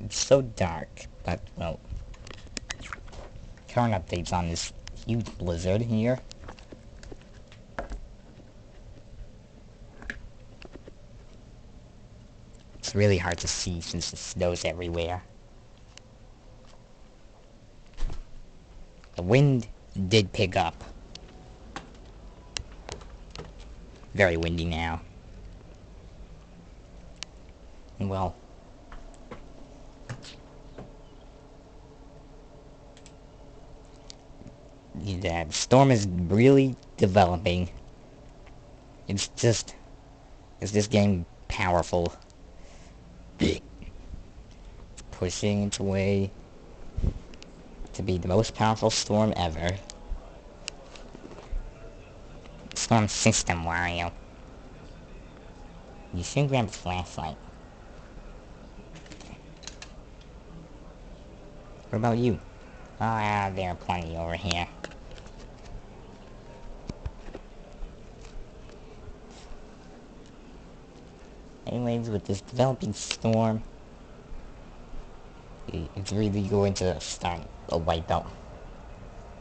It's so dark, but, well, current updates on this huge blizzard here. It's really hard to see since the snow's everywhere. The wind did pick up. Very windy now. Well, the storm is really developing. It's just getting powerful. It's pushing its way to be the most powerful storm ever. Storm system, Wario. You should grab a flashlight. What about you? Ah, there are plenty over here. Anyways, with this developing storm, it's really going to start a wipeout.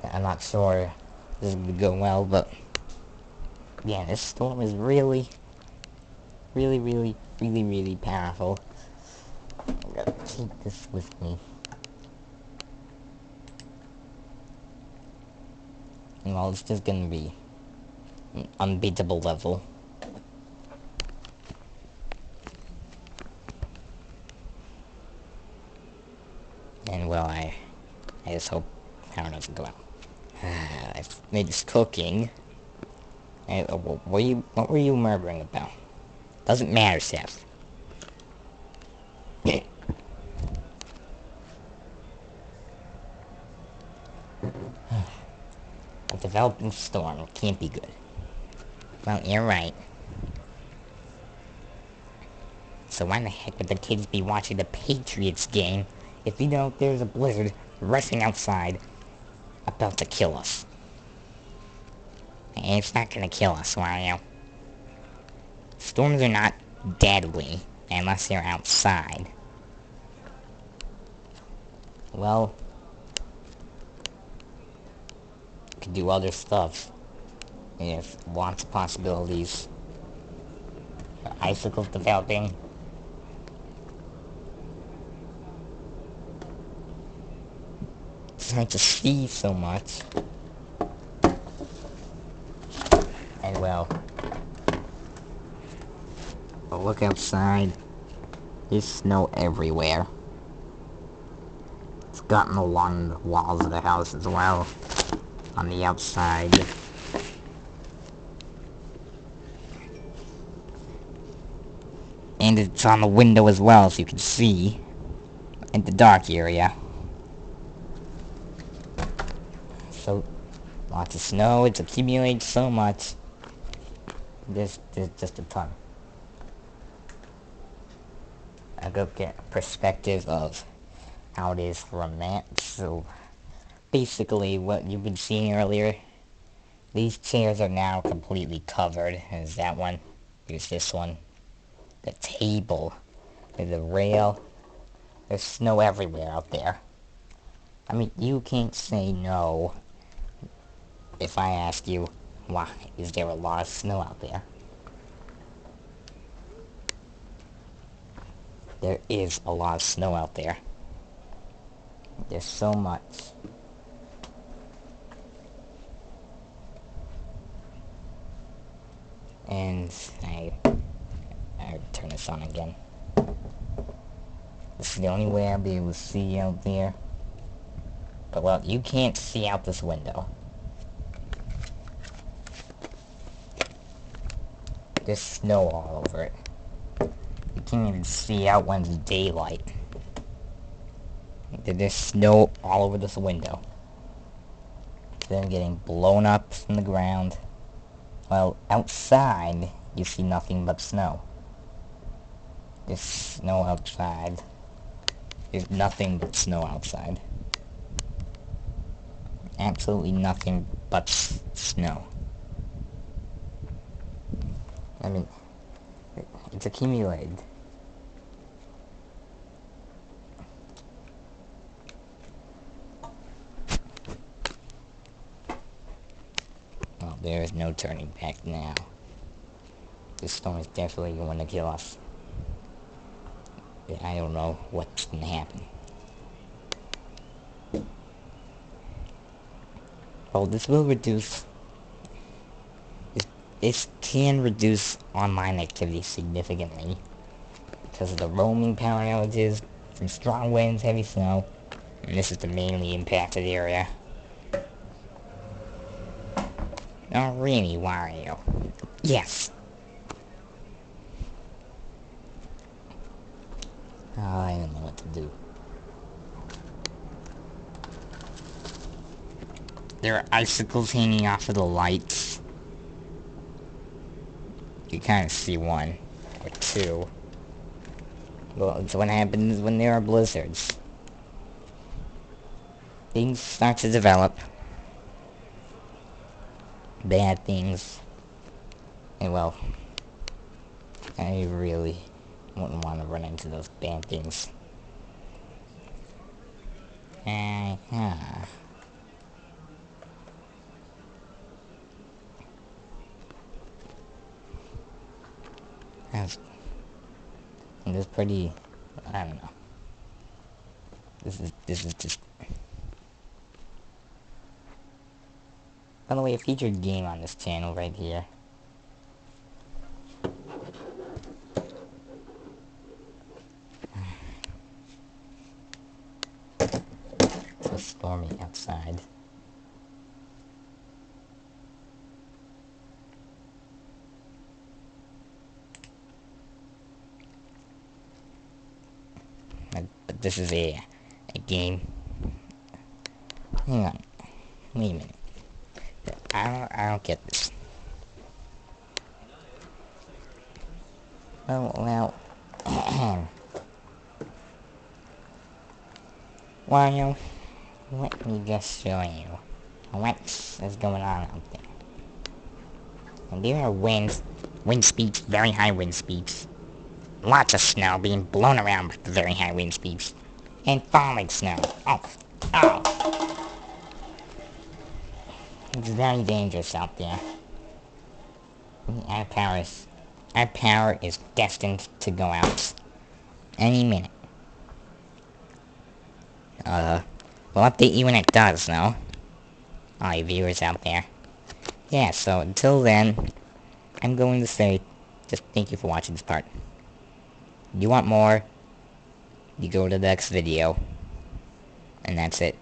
I'm not sure this is going to go well, but yeah, this storm is really powerful. I'm gonna take this with me. And well, it's just gonna be an unbeatable level. And well, I just hope power doesn't go out. I've made this cooking. What were you murmuring about? Doesn't matter, Seth. A developing storm can't be good. Well, you're right. So why the heck would the kids be watching the Patriots game if you know there's a blizzard rushing outside about to kill us? And it's not gonna kill us, Wario. Storms are not deadly unless they're outside. Well, you can do other stuff. There's lots of possibilities. Icicles developing. It's hard to see so much. And well, look outside. There's snow everywhere. It's gotten along the walls of the house as well. On the outside. And it's on the window as well, so you can see in the dark area. So, lots of snow. It's accumulated so much. There's just a ton. I'll go get a perspective of how it is from that. So, basically, what you've been seeing earlier, these chairs are now completely covered. There's that one. There's this one. The table. There's the rail. There's snow everywhere out there. I mean, you can't say no if I ask you, why is there a lot of snow out there? There is a lot of snow out there. There's so much. And I turn this on again. This is the only way I'll be able to see out there. But well, you can't see out this window. There's snow all over it. You can't even see out when it's daylight. There's snow all over this window. Then getting blown up from the ground. Well, outside, you see nothing but snow. There's snow outside. There's nothing but snow outside. Absolutely nothing but snow. I mean, it's accumulated. There is no turning back now. This storm is definitely going to kill us. I don't know what's going to happen. Well, this will reduce... This can reduce online activity significantly because of the roaming power outages from strong winds, heavy snow, and this is the mainly impacted area. Oh, really, Wario? Yes! Oh, I don't know what to do. There are icicles hanging off of the lights. You kind of see one, or two. Well, it's what happens when there are blizzards. Things start to develop. Bad things. And well, I really wouldn't want to run into those bad things. That's pretty, I don't know. This is just... By the way, a featured game on this channel right here. It's so stormy outside. But this is a game. Hang on. Wait a minute. I don't get this. Well, Wario, let me just show you what is going on out there. And there are wind speeds, very high wind speeds. Lots of snow being blown around with very high wind speeds. And falling snow. Oh. It's very dangerous out there. Our power is destined to go out any minute. We'll update you when it does, though. All you viewers out there. Yeah, so until then, I'm going to say, just thank you for watching this part. You want more, you go to the next video. And that's it.